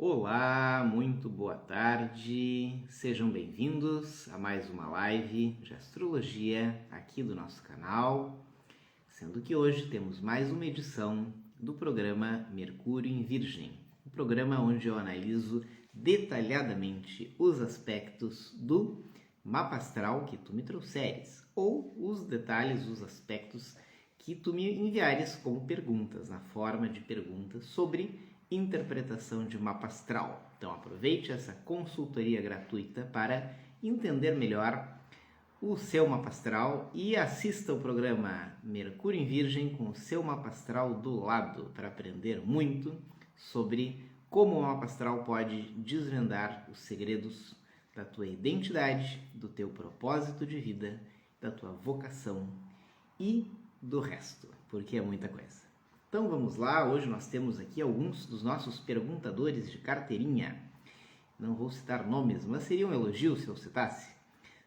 Olá, muito boa tarde, sejam bem-vindos a mais uma live de astrologia aqui do nosso canal, sendo que hoje temos mais uma edição do programa Mercúrio em Virgem, um programa onde eu analiso detalhadamente os aspectos do mapa astral que tu me trouxeres, ou os detalhes, os aspectos que tu me enviares como perguntas, na forma de perguntas sobre interpretação de mapa astral. Então aproveite essa consultoria gratuita para entender melhor o seu mapa astral e assista o programa Mercúrio em Virgem com o seu mapa astral do lado para aprender muito sobre como o mapa astral pode desvendar os segredos da tua identidade, do teu propósito de vida, da tua vocação e do resto, porque é muita coisa. Então vamos lá, hoje nós temos aqui alguns dos nossos perguntadores de carteirinha. Não vou citar nomes, mas seria um elogio se eu citasse.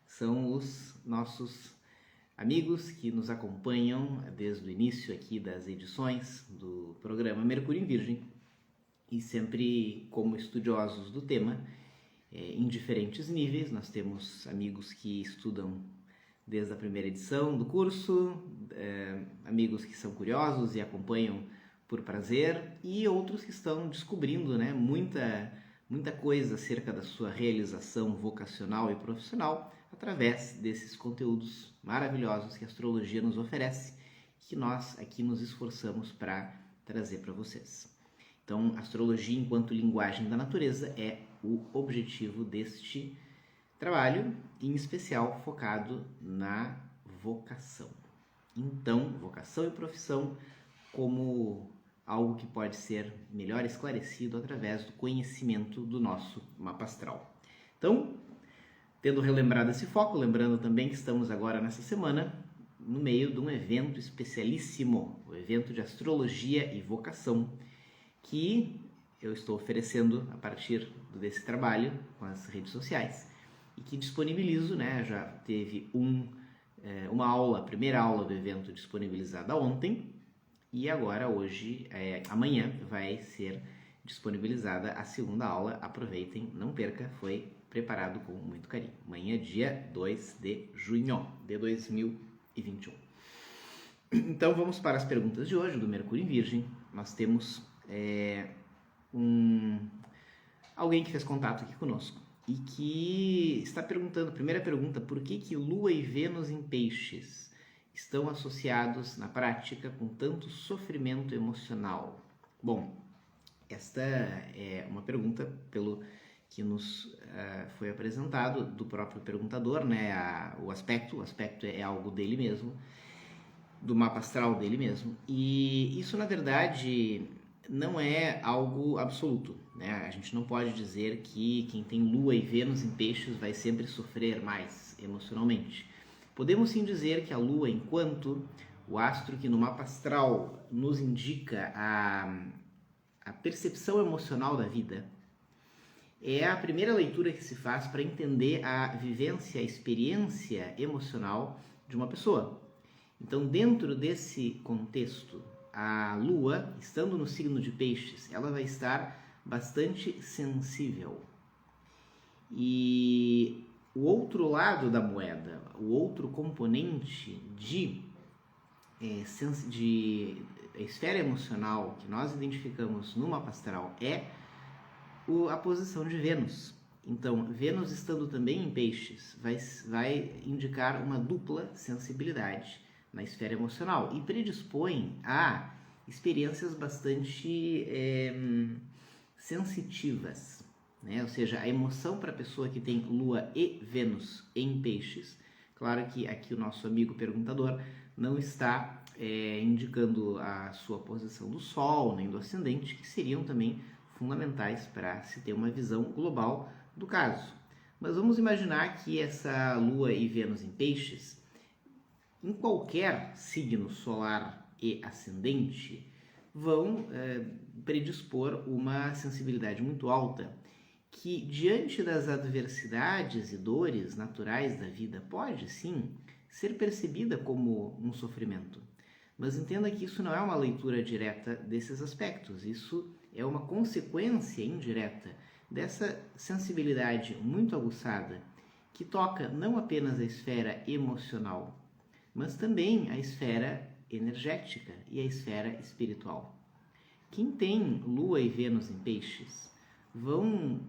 São os nossos amigos que nos acompanham desde o início aqui das edições do programa Mercúrio em Virgem e sempre como estudiosos do tema, em diferentes níveis. Nós temos amigos que estudam desde a primeira edição do curso, amigos que são curiosos e acompanham por prazer, e outros que estão descobrindo muita coisa acerca da sua realização vocacional e profissional através desses conteúdos maravilhosos que a astrologia nos oferece, que nós aqui nos esforçamos para trazer para vocês. Então, a astrologia enquanto linguagem da natureza é o objetivo deste trabalho, em especial focado na vocação. Então, vocação e profissão como algo que pode ser melhor esclarecido através do conhecimento do nosso mapa astral. Então, tendo relembrado esse foco, lembrando também que estamos agora nessa semana no meio de um evento especialíssimo, o evento de astrologia e vocação, que eu estou oferecendo a partir desse trabalho com as redes sociais e que disponibilizo, já teve uma aula, a primeira aula do evento disponibilizada ontem e agora hoje, amanhã vai ser disponibilizada a segunda aula. Aproveitem, não perca, foi preparado com muito carinho. Amanhã, dia 2 de junho de 2021. Então vamos para as perguntas de hoje do Mercúrio em Virgem. Nós temos alguém que fez contato aqui conosco e que está perguntando, primeira pergunta, por que Lua e Vênus em Peixes estão associados na prática com tanto sofrimento emocional? Bom, esta é uma pergunta pelo que nos foi apresentado do próprio perguntador, o aspecto é algo dele mesmo, do mapa astral dele mesmo, e isso na verdade não é algo absoluto, A gente não pode dizer que quem tem Lua e Vênus em Peixes vai sempre sofrer mais emocionalmente. Podemos sim dizer que a Lua, enquanto o astro que no mapa astral nos indica a percepção emocional da vida, é a primeira leitura que se faz para entender a vivência, a experiência emocional de uma pessoa. Então, dentro desse contexto, a Lua, estando no signo de Peixes, ela vai estar bastante sensível. E o outro lado da moeda, o outro componente de esfera emocional que nós identificamos no mapa astral é a posição de Vênus. Então, Vênus estando também em Peixes vai indicar uma dupla sensibilidade na esfera emocional e predispõe a experiências bastante sensitivas, Ou seja, a emoção para a pessoa que tem Lua e Vênus em Peixes, claro que aqui o nosso amigo perguntador não está indicando a sua posição do Sol nem do ascendente, que seriam também fundamentais para se ter uma visão global do caso. Mas vamos imaginar que essa Lua e Vênus em Peixes, em qualquer signo solar e ascendente, vão predispor uma sensibilidade muito alta que, diante das adversidades e dores naturais da vida, pode sim ser percebida como um sofrimento. Mas entenda que isso não é uma leitura direta desses aspectos, isso é uma consequência indireta dessa sensibilidade muito aguçada que toca não apenas a esfera emocional, mas também a esfera energética e a esfera espiritual. Quem tem Lua e Vênus em Peixes vão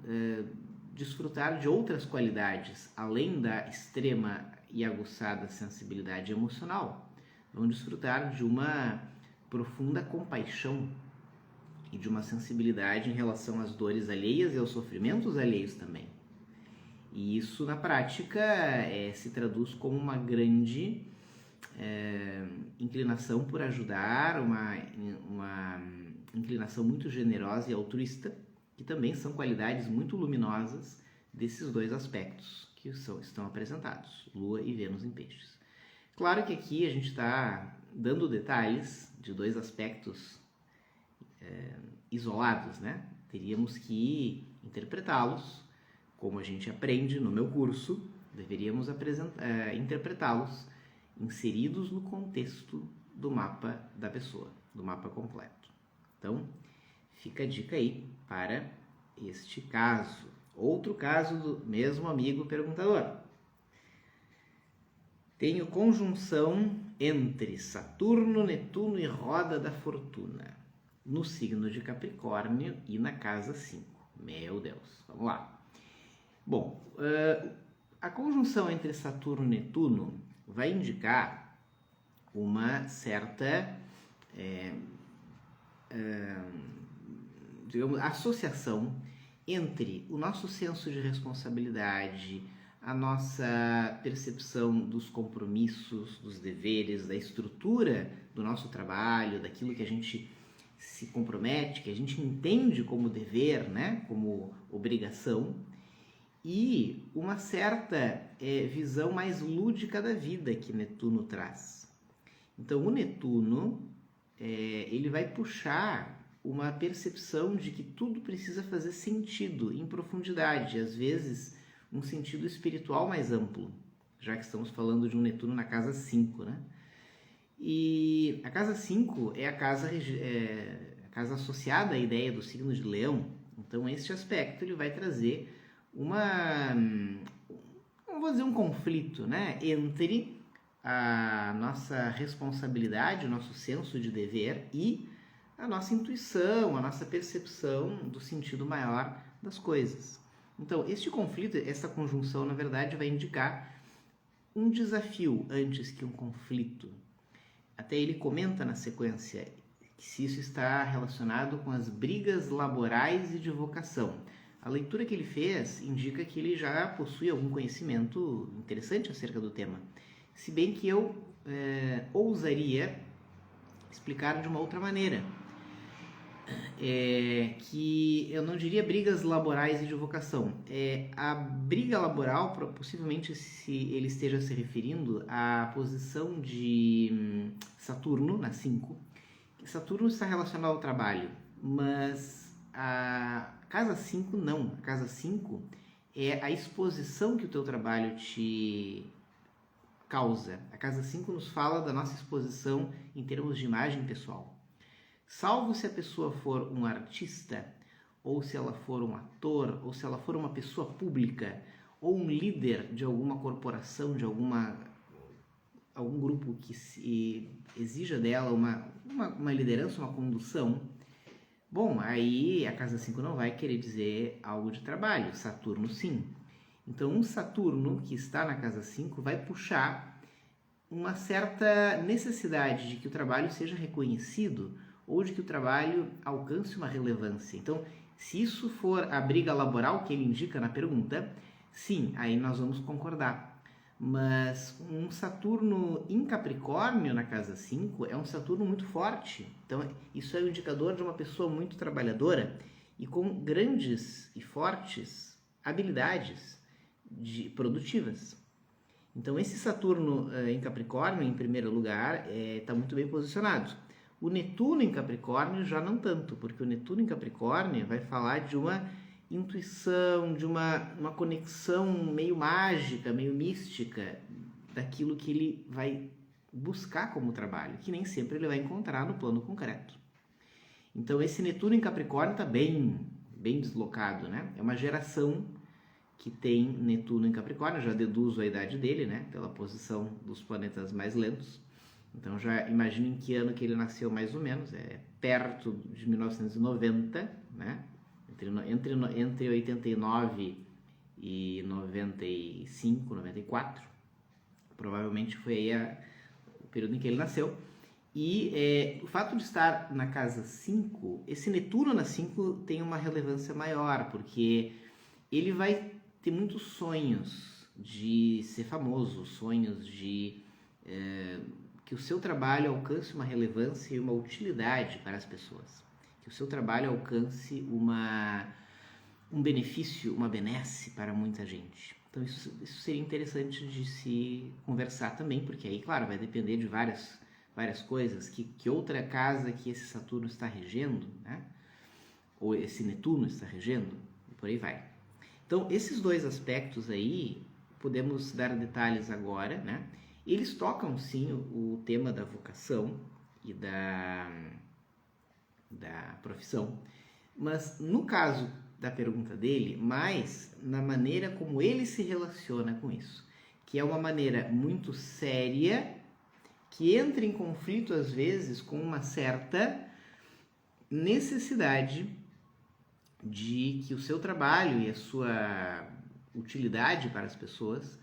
desfrutar de outras qualidades, além da extrema e aguçada sensibilidade emocional. Vão desfrutar de uma profunda compaixão e de uma sensibilidade em relação às dores alheias e aos sofrimentos alheios também. E isso, na prática, se traduz como uma grande inclinação por ajudar, uma inclinação muito generosa e altruísta, que também são qualidades muito luminosas desses dois aspectos que estão apresentados, Lua e Vênus em Peixes. Claro que aqui a gente está dando detalhes de dois aspectos isolados, né? Teríamos que interpretá-los, como a gente aprende no meu curso, deveríamos interpretá-los inseridos no contexto do mapa da pessoa, do mapa completo. Então, fica a dica aí para este caso. Outro caso do mesmo amigo perguntador. Tenho conjunção entre Saturno, Netuno e Roda da Fortuna no signo de Capricórnio e na casa 5. Meu Deus, vamos lá. Bom, a conjunção entre Saturno e Netuno vai indicar uma certa digamos, associação entre o nosso senso de responsabilidade, a nossa percepção dos compromissos, dos deveres, da estrutura do nosso trabalho, daquilo que a gente se compromete, que a gente entende como dever, né, como obrigação, e uma certa visão mais lúdica da vida que Netuno traz. Então, o Netuno ele vai puxar uma percepção de que tudo precisa fazer sentido em profundidade, às vezes um sentido espiritual mais amplo, já que estamos falando de um Netuno na casa 5, né? E a casa 5 é a casa associada à ideia do signo de Leão. Então, este aspecto ele vai trazer não vou dizer um conflito, né, entre a nossa responsabilidade, o nosso senso de dever e a nossa intuição, a nossa percepção do sentido maior das coisas. Então, este conflito, essa conjunção, na verdade, vai indicar um desafio antes que um conflito. Até ele comenta na sequência que se isso está relacionado com as brigas laborais e de vocação. A leitura que ele fez indica que ele já possui algum conhecimento interessante acerca do tema. Se bem que eu ousaria explicar de uma outra maneira. Que eu não diria brigas laborais e de vocação. A briga laboral, possivelmente se ele esteja se referindo à posição de Saturno, na 5. Saturno está relacionado ao trabalho, mas a casa 5 não. A casa 5 é a exposição que o teu trabalho te causa. A casa 5 nos fala da nossa exposição em termos de imagem pessoal. Salvo se a pessoa for um artista, ou se ela for um ator, ou se ela for uma pessoa pública, ou um líder de alguma corporação, de algum grupo que se exija dela uma liderança, uma condução, bom, aí a casa 5 não vai querer dizer algo de trabalho, Saturno sim. Então, um Saturno que está na casa 5 vai puxar uma certa necessidade de que o trabalho seja reconhecido ou de que o trabalho alcance uma relevância. Então, se isso for a briga laboral que ele indica na pergunta, sim, aí nós vamos concordar. Mas um Saturno em Capricórnio na casa 5 é um Saturno muito forte. Então, isso é um indicador de uma pessoa muito trabalhadora e com grandes e fortes habilidades produtivas. Então, esse Saturno em Capricórnio, em primeiro lugar, está muito bem posicionado. O Netuno em Capricórnio já não tanto, porque o Netuno em Capricórnio vai falar de uma intuição, de uma conexão meio mágica, meio mística, daquilo que ele vai buscar como trabalho, que nem sempre ele vai encontrar no plano concreto. Então esse Netuno em Capricórnio está bem deslocado, né? É uma geração que tem Netuno em Capricórnio, já deduzo a idade dele, né? Pela posição dos planetas mais lentos. Então já imagino em que ano que ele nasceu mais ou menos, é perto de 1990, né? Entre 89 e 95, 94, provavelmente foi aí o período em que ele nasceu. E o fato de estar na casa 5, esse Netuno na 5 tem uma relevância maior, porque ele vai ter muitos sonhos de ser famoso, sonhos de que o seu trabalho alcance uma relevância e uma utilidade para as pessoas, que o seu trabalho alcance um benefício, uma benesse para muita gente. Então isso seria interessante de se conversar também, porque aí, claro, vai depender de várias coisas, que outra casa que esse Saturno está regendo, né? Ou esse Netuno está regendo, e por aí vai. Então, esses dois aspectos aí, podemos dar detalhes agora, né? Eles tocam, sim, o tema da vocação e da profissão, mas no caso da pergunta dele, mais na maneira como ele se relaciona com isso, que é uma maneira muito séria, que entra em conflito, às vezes, com uma certa necessidade de que o seu trabalho e a sua utilidade para as pessoas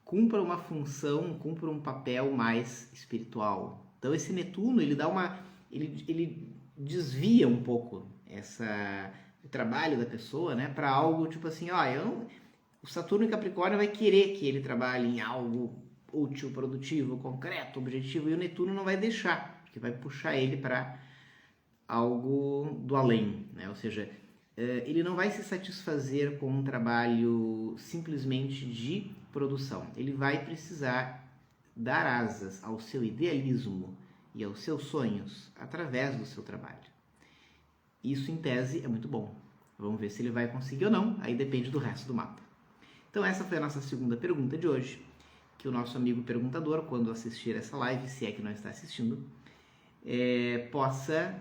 cumpra uma função, cumpra um papel mais espiritual. Então esse Netuno, ele desvia um pouco o trabalho da pessoa, né, para algo tipo assim, o Saturno em Capricórnio vai querer que ele trabalhe em algo útil, produtivo, concreto, objetivo, e o Netuno não vai deixar, porque vai puxar ele para algo do além, né? Ou seja, ele não vai se satisfazer com um trabalho simplesmente de produção. Ele vai precisar dar asas ao seu idealismo e aos seus sonhos através do seu trabalho. Isso, em tese, é muito bom. Vamos ver se ele vai conseguir ou não, aí depende do resto do mapa. Então essa foi a nossa segunda pergunta de hoje, que o nosso amigo perguntador, quando assistir essa live, se é que não está assistindo, possa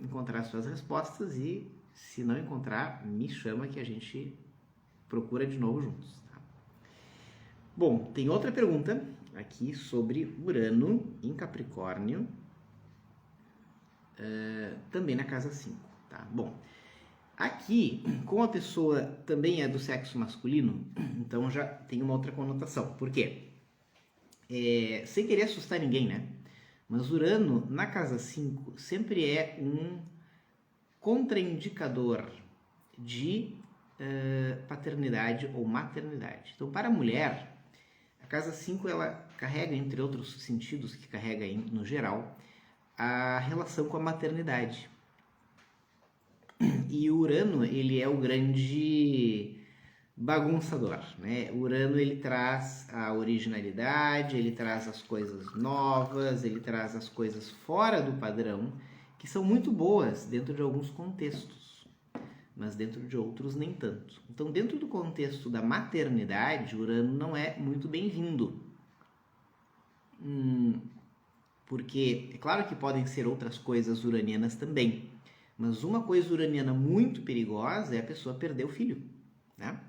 encontrar suas respostas, e se não encontrar, me chama que a gente procura de novo juntos. Tá? Bom, tem outra pergunta aqui sobre Urano em Capricórnio, também na casa 5. Tá? Bom, aqui, como a pessoa também é do sexo masculino, então já tem uma outra conotação. Por quê? Sem querer assustar ninguém, né? Mas Urano, na casa 5, sempre é um contraindicador de paternidade ou maternidade. Então, para a mulher, a casa 5, ela carrega, entre outros sentidos que carrega no geral, a relação com a maternidade. E o Urano, ele é o grande bagunçador, né? O Urano, ele traz a originalidade, ele traz as coisas novas, ele traz as coisas fora do padrão, que são muito boas dentro de alguns contextos, mas dentro de outros nem tanto. Então, dentro do contexto da maternidade, Urano não é muito bem-vindo. Porque é claro que podem ser outras coisas uranianas também, mas uma coisa uraniana muito perigosa é a pessoa perder o filho, né?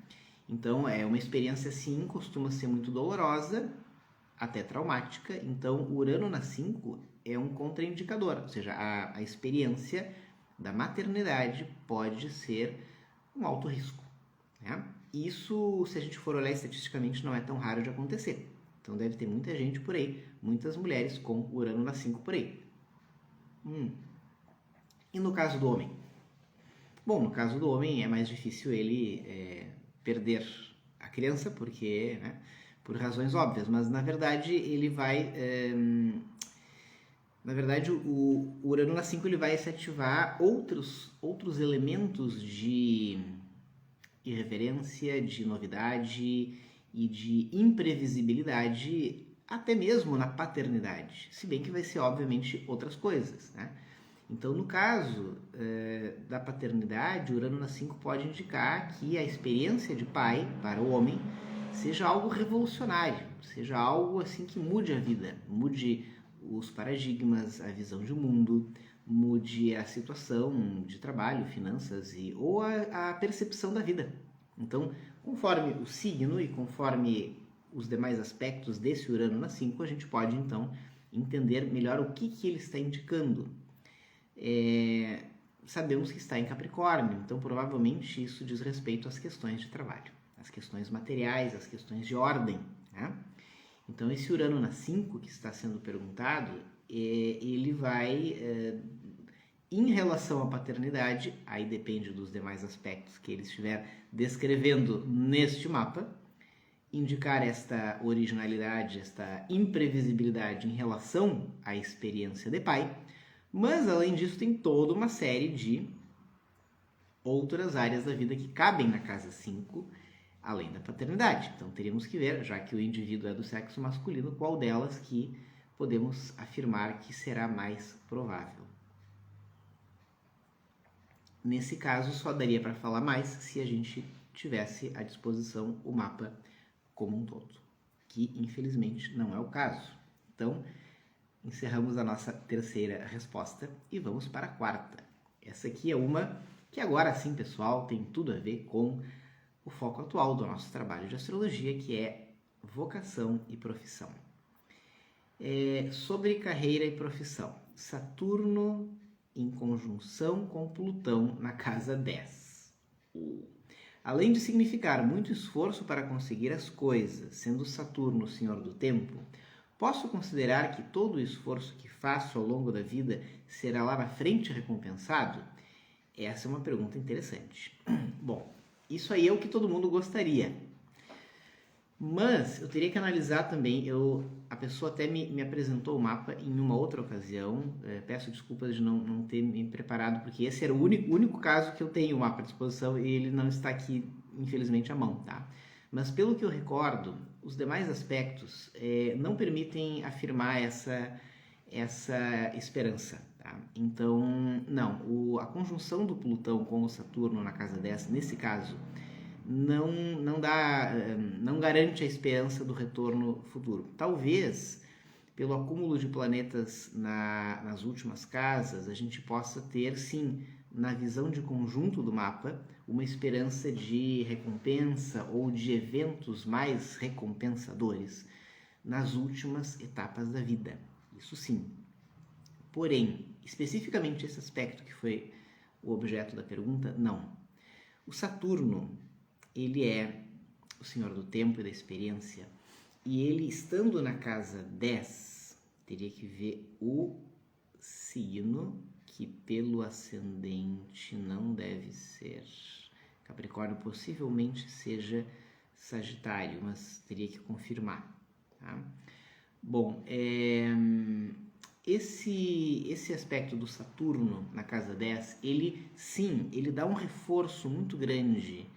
Então, é uma experiência, sim, costuma ser muito dolorosa, até traumática. Então, o Urano na 5 é um contraindicador, ou seja, a experiência da maternidade pode ser um alto risco, né? Isso, se a gente for olhar estatisticamente, não é tão raro de acontecer. Então, deve ter muita gente por aí, muitas mulheres com Urano na 5 por aí. E no caso do homem? Bom, no caso do homem é mais difícil ele perder a criança, porque, né, por razões óbvias, mas na verdade ele vai... na verdade, o Urano na 5 ele vai se ativar outros elementos de irreverência, de novidade e de imprevisibilidade, até mesmo na paternidade, se bem que vai ser, obviamente, outras coisas, né? Então, no caso da paternidade, Urano na 5 pode indicar que a experiência de pai para o homem seja algo revolucionário, seja algo assim que mude a vida, mude os paradigmas, a visão de mundo, mude a situação de trabalho, finanças ou a percepção da vida. Então, conforme o signo e conforme os demais aspectos desse Urano na 5, a gente pode então entender melhor o que ele está indicando. Sabemos que está em Capricórnio, então provavelmente isso diz respeito às questões de trabalho, às questões materiais, às questões de ordem, né? Então esse Urano na 5 que está sendo perguntado, ele vai, em relação à paternidade, aí depende dos demais aspectos que ele estiver descrevendo neste mapa, indicar esta originalidade, esta imprevisibilidade em relação à experiência de pai. Mas, além disso, tem toda uma série de outras áreas da vida que cabem na casa 5, além da paternidade. Então, teríamos que ver, já que o indivíduo é do sexo masculino, qual delas que podemos afirmar que será mais provável. Nesse caso, só daria para falar mais se a gente tivesse à disposição o mapa como um todo, que infelizmente não é o caso. Então, encerramos a nossa terceira resposta e vamos para a quarta. Essa aqui é uma que agora sim, pessoal, tem tudo a ver com o foco atual do nosso trabalho de astrologia, que é vocação e profissão. Sobre carreira e profissão. Saturno em conjunção com Plutão na casa 10. Além de significar muito esforço para conseguir as coisas, sendo Saturno o senhor do tempo, posso considerar que todo o esforço que faço ao longo da vida será lá na frente recompensado? Essa é uma pergunta interessante. Bom, isso aí é o que todo mundo gostaria. Mas eu teria que analisar também, a pessoa até me apresentou o mapa em uma outra ocasião, peço desculpas de não ter me preparado, porque esse era o único caso que eu tenho o mapa à disposição e ele não está aqui, infelizmente, à mão, tá? Mas pelo que eu recordo, os demais aspectos não permitem afirmar essa esperança, tá? Então, não, a conjunção do Plutão com o Saturno na casa 10, nesse caso, não garante a esperança do retorno futuro. Talvez, pelo acúmulo de planetas nas últimas casas, a gente possa ter, sim, na visão de conjunto do mapa, uma esperança de recompensa ou de eventos mais recompensadores nas últimas etapas da vida. Isso sim. Porém, especificamente esse aspecto que foi o objeto da pergunta, não. O Saturno, ele é o senhor do tempo e da experiência, e ele estando na casa 10, teria que ver o signo, que pelo ascendente não deve ser Capricórnio, possivelmente seja Sagitário, mas teria que confirmar, tá? Bom, esse aspecto do Saturno na casa 10, ele dá um reforço muito grande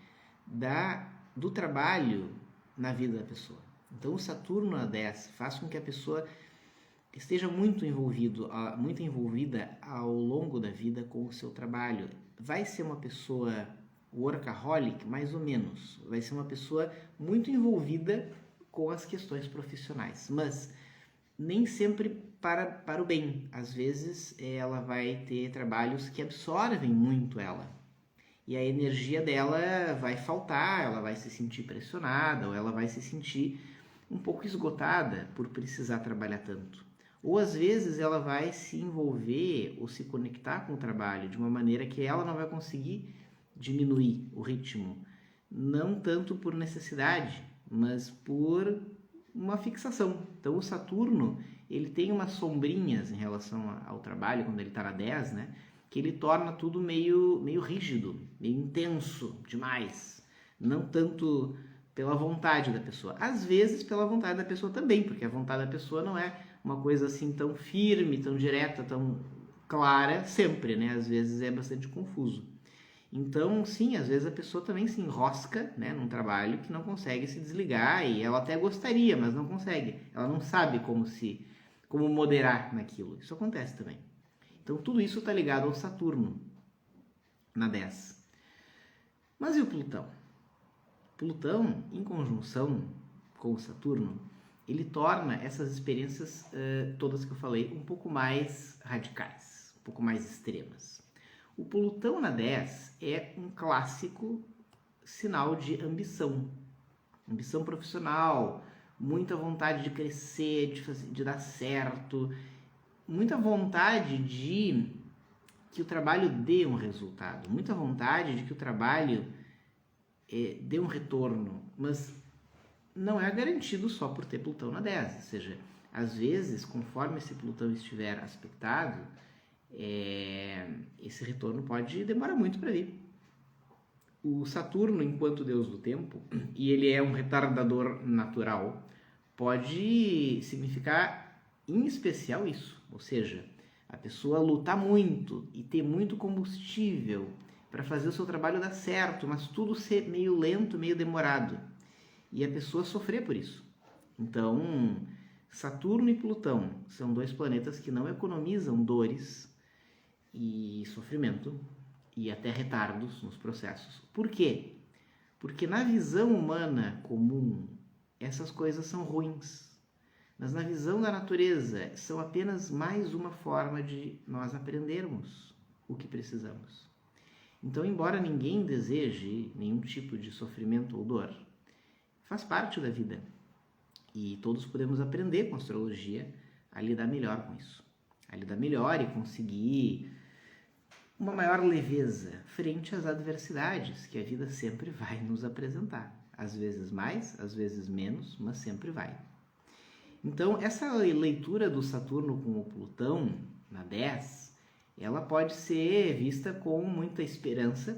do trabalho na vida da pessoa. Então, o Saturno na 10 faz com que a pessoa esteja muito envolvida ao longo da vida com o seu trabalho. Vai ser uma pessoa workaholic, mais ou menos. Vai ser uma pessoa muito envolvida com as questões profissionais, mas nem sempre para o bem. Às vezes, ela vai ter trabalhos que absorvem muito ela. E a energia dela vai faltar, ela vai se sentir pressionada, ou ela vai se sentir um pouco esgotada por precisar trabalhar tanto. Ou às vezes ela vai se envolver ou se conectar com o trabalho de uma maneira que ela não vai conseguir diminuir o ritmo. Não tanto por necessidade, mas por uma fixação. Então o Saturno, ele tem umas sombrinhas em relação ao trabalho, quando ele está na 10, né? Que ele torna tudo meio rígido, meio intenso demais. Não tanto pela vontade da pessoa. Às vezes pela vontade da pessoa também, porque a vontade da pessoa não é uma coisa assim tão firme, tão direta, tão clara sempre, né? Às vezes é bastante confuso. Então, sim, às vezes a pessoa também se enrosca, né, num trabalho que não consegue se desligar e ela até gostaria, mas não consegue. Ela não sabe como moderar naquilo. Isso acontece também. Então, tudo isso está ligado ao Saturno, na 10. Mas e o Plutão? Plutão, em conjunção com o Saturno, ele torna essas experiências todas que eu falei um pouco mais radicais, um pouco mais extremas. O Plutão na 10 é um clássico sinal de ambição profissional, muita vontade de crescer, de dar certo, muita vontade de que o trabalho dê um resultado, muita vontade de que o trabalho dê um retorno, mas não é garantido só por ter Plutão na 10, ou seja, às vezes, conforme esse Plutão estiver aspectado, esse retorno pode demorar muito para vir. O Saturno, enquanto deus do tempo, e ele é um retardador natural, pode significar em especial isso, ou seja, a pessoa lutar muito e ter muito combustível para fazer o seu trabalho dar certo, mas tudo ser meio lento, meio demorado, e a pessoa sofrer por isso. Então, Saturno e Plutão são dois planetas que não economizam dores e sofrimento e até retardos nos processos. Por quê? Porque na visão humana comum, essas coisas são ruins. Mas na visão da natureza, são apenas mais uma forma de nós aprendermos o que precisamos. Então, embora ninguém deseje nenhum tipo de sofrimento ou dor, faz parte da vida. E todos podemos aprender com a astrologia a lidar melhor com isso. A lidar melhor e conseguir uma maior leveza frente às adversidades que a vida sempre vai nos apresentar. Às vezes mais, às vezes menos, mas sempre vai. Então, essa leitura do Saturno com o Plutão na 10, ela pode ser vista com muita esperança,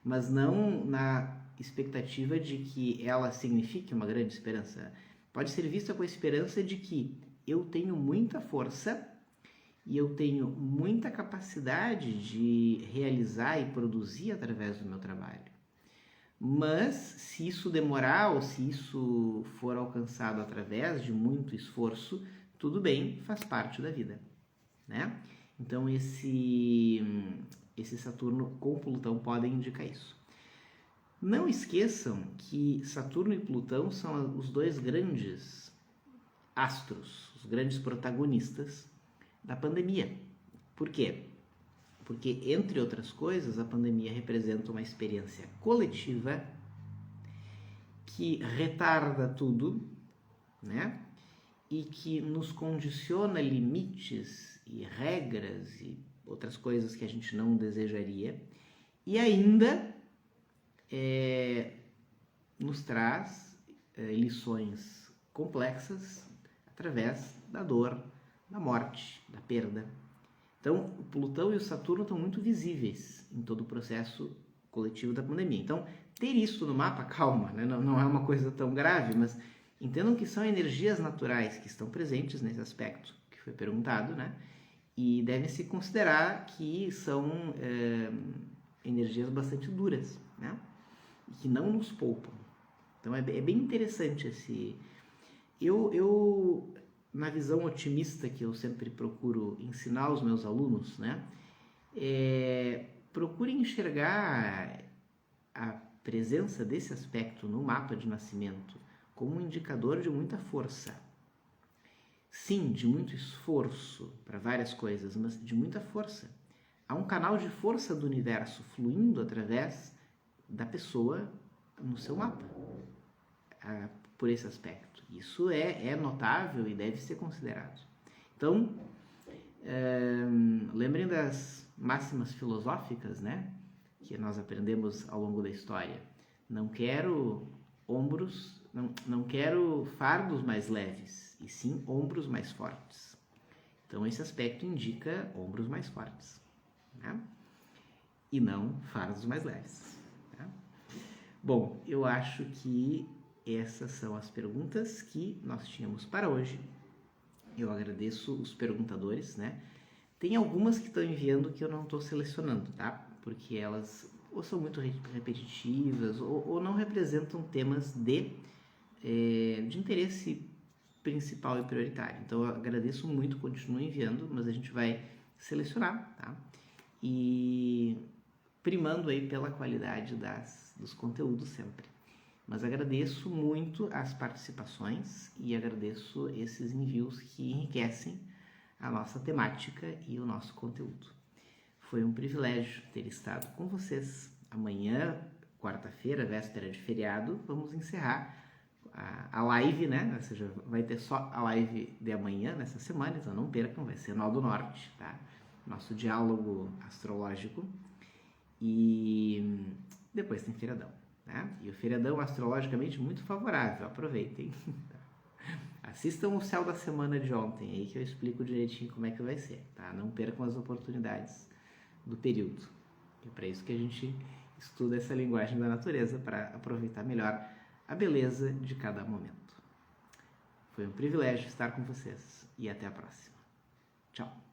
mas não na expectativa de que ela signifique uma grande esperança. Pode ser vista com a esperança de que eu tenho muita força e eu tenho muita capacidade de realizar e produzir através do meu trabalho. Mas, se isso demorar ou se isso for alcançado através de muito esforço, tudo bem, faz parte da vida, né? Então, esse Saturno com Plutão podem indicar isso. Não esqueçam que Saturno e Plutão são os dois grandes astros, os grandes protagonistas da pandemia. Por quê? Porque, entre outras coisas, a pandemia representa uma experiência coletiva que retarda tudo, né? E que nos condiciona limites e regras e outras coisas que a gente não desejaria, e ainda nos traz lições complexas através da dor, da morte, da perda. Então, o Plutão e o Saturno estão muito visíveis em todo o processo coletivo da pandemia. Então, ter isso no mapa, calma, né? Não é uma coisa tão grave, mas entendam que são energias naturais que estão presentes nesse aspecto que foi perguntado, né? E devem-se considerar que são energias bastante duras, né? E que não nos poupam. Então, é bem interessante esse... Eu na visão otimista que eu sempre procuro ensinar aos meus alunos, né? Procure enxergar a presença desse aspecto no mapa de nascimento como um indicador de muita força. Sim, de muito esforço para várias coisas, mas de muita força. Há um canal de força do universo fluindo através da pessoa no seu mapa, por esse aspecto. Isso é notável e deve ser considerado. Então, lembrem das máximas filosóficas, né, que nós aprendemos ao longo da história. Não quero não quero fardos mais leves, e sim ombros mais fortes. Então, esse aspecto indica ombros mais fortes, né? E não fardos mais leves, né? Bom, eu acho que essas são as perguntas que nós tínhamos para hoje. Eu agradeço os perguntadores, né? Tem algumas que estão enviando que eu não estou selecionando, tá? Porque elas ou são muito repetitivas ou não representam temas de interesse principal e prioritário. Então, eu agradeço muito, continuo enviando, mas a gente vai selecionar, tá? E primando aí pela qualidade dos conteúdos sempre. Mas agradeço muito as participações e agradeço esses envios que enriquecem a nossa temática e o nosso conteúdo. Foi um privilégio ter estado com vocês. Amanhã, quarta-feira, véspera de feriado, vamos encerrar a live, né? Ou seja, vai ter só a live de amanhã nessa semana, então não percam, vai ser Nó do Norte, tá? Nosso diálogo astrológico. E depois tem feriadão, né? E o feriadão astrologicamente muito favorável, aproveitem. Assistam o Céu da Semana de ontem aí que eu explico direitinho como é que vai ser, tá? Não percam as oportunidades do período. É para isso que a gente estuda essa linguagem da natureza, para aproveitar melhor a beleza de cada momento. Foi um privilégio estar com vocês e até a próxima. Tchau!